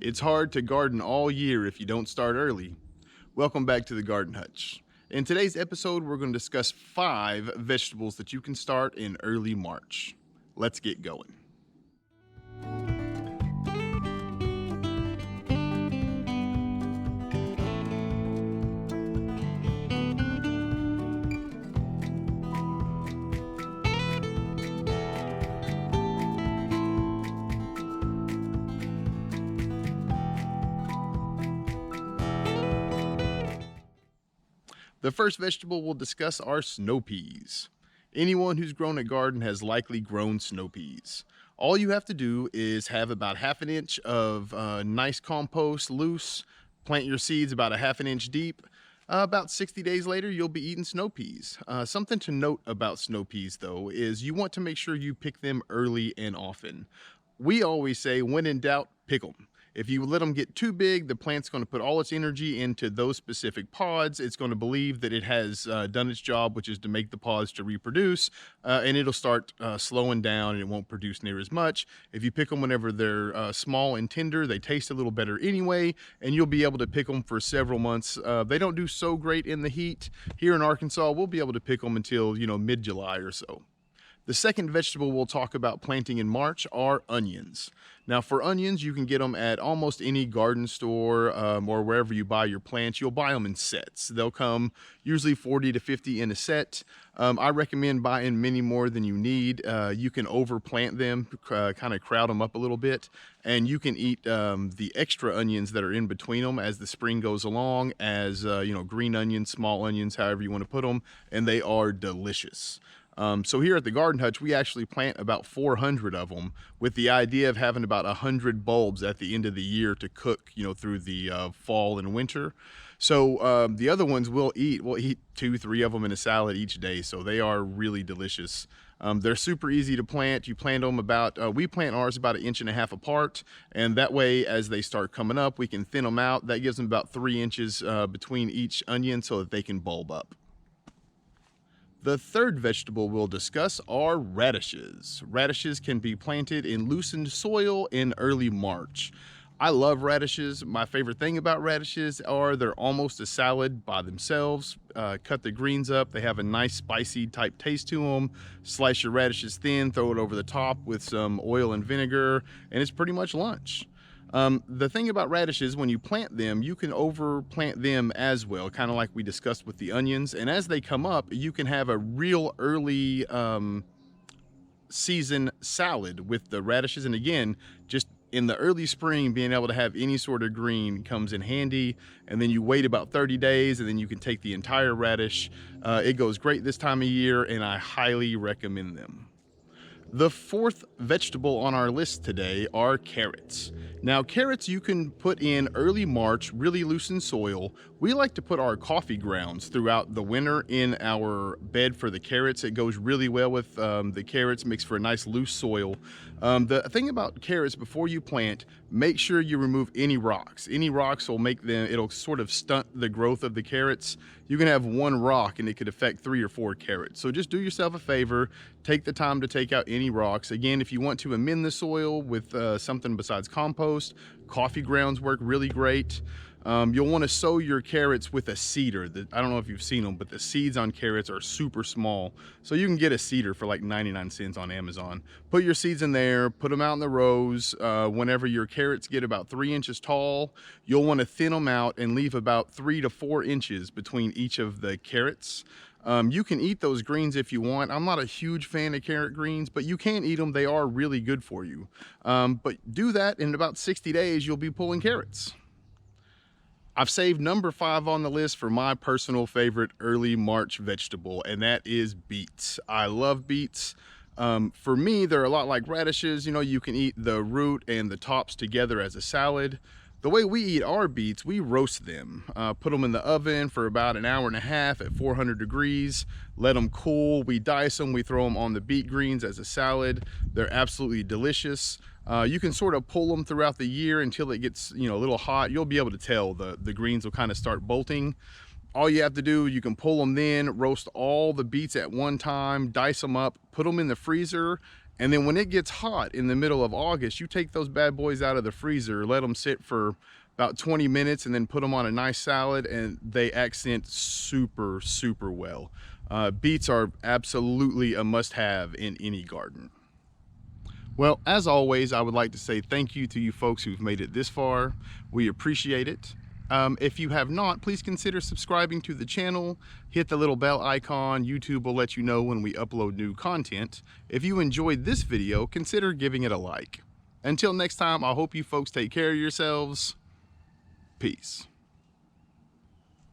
It's hard to garden all year if you don't start early. Welcome back to the Garden Hutch. In today's episode, we're going to discuss 5 vegetables that you can start in early March. Let's get going. The first vegetable we'll discuss are snow peas. Anyone who's grown a garden has likely grown snow peas. All you have to do is have about half an inch of nice compost loose, plant your seeds about a half an inch deep. About 60 days later, you'll be eating snow peas. Something to note about snow peas, though, is you want to make sure you pick them early and often. We always say, when in doubt, pick them. If you let them get too big, the plant's going to put all its energy into those specific pods. It's going to believe that it has done its job, which is to make the pods to reproduce, and it'll start slowing down and it won't produce near as much. If you pick them whenever they're small and tender, they taste a little better anyway, and you'll be able to pick them for several months. They don't do so great in the heat. Here in Arkansas, we'll be able to pick them until, mid-July or so. The second vegetable we'll talk about planting in March are onions. Now, for onions, you can get them at almost any garden store or wherever you buy your plants. You'll buy them in sets. They'll come usually 40 to 50 in a set. I recommend buying many more than you need. You can overplant them, kind of crowd them up a little bit, and you can eat the extra onions that are in between them as the spring goes along, as green onions, small onions, however you want to put them, and they are delicious. So here at the Garden Hutch, we actually plant about 400 of them with the idea of having about 100 bulbs at the end of the year to cook, through the fall and winter. So the other ones we'll eat 2, 3 of them in a salad each day. So they are really delicious. They're super easy to plant. You plant them we plant ours about 1.5 inches apart. And that way, as they start coming up, we can thin them out. That gives them about 3 inches between each onion so that they can bulb up. The third vegetable we'll discuss are radishes. Radishes can be planted in loosened soil in early March. I love radishes. My favorite thing about radishes are they're almost a salad by themselves. Cut the greens up. They have a nice spicy type taste to them. Slice your radishes thin, throw it over the top with some oil and vinegar, and it's pretty much lunch. The thing about radishes, when you plant them, you can overplant them as well, kind of like we discussed with the onions. And as they come up, you can have a real early season salad with the radishes. And again, just in the early spring, being able to have any sort of green comes in handy. And then you wait about 30 days and then you can take the entire radish. It goes great this time of year, and I highly recommend them. The fourth vegetable on our list today are carrots. Now, carrots you can put in early March, really loosened soil. We like to put our coffee grounds throughout the winter in our bed for the carrots. It goes really well with the carrots, makes for a nice loose soil. The thing about carrots, before you plant, make sure you remove any rocks. Any rocks will it'll sort of stunt the growth of the carrots. You can have one rock and it could affect 3 or 4 carrots. So just do yourself a favor, take the time to take out any rocks. Again, if you want to amend the soil with something besides compost, coffee grounds work really great. You'll want to sow your carrots with a seeder. I don't know if you've seen them, but the seeds on carrots are super small. So you can get a seeder for like 99 cents on Amazon. Put your seeds in there, put them out in the rows. Whenever your carrots get about 3 inches tall, you'll want to thin them out and leave about 3 to 4 inches between each of the carrots. You can eat those greens if you want. I'm not a huge fan of carrot greens, but you can eat them. They are really good for you. But do that, in about 60 days, you'll be pulling carrots. I've saved number 5 on the list for my personal favorite early March vegetable, and that is beets. I love beets. For me, they're a lot like radishes. You can eat the root and the tops together as a salad. The way we eat our beets, we roast them, put them in the oven for about 1.5 hours at 400 degrees, let them cool. We dice them, we throw them on the beet greens as a salad. They're absolutely delicious. You can sort of pull them throughout the year until it gets, a little hot. You'll be able to tell the greens will kind of start bolting. All you have to do, you can pull them then, roast all the beets at one time, dice them up, put them in the freezer, And then when it gets hot in the middle of August, you take those bad boys out of the freezer, let them sit for about 20 minutes, and then put them on a nice salad, and they accent super, super well. Beets are absolutely a must-have in any garden. Well, as always, I would like to say thank you to you folks who've made it this far. We appreciate it. If you have not, please consider subscribing to the channel. Hit the little bell icon. YouTube will let you know when we upload new content. If you enjoyed this video, consider giving it a like. Until next time, I hope you folks take care of yourselves. Peace.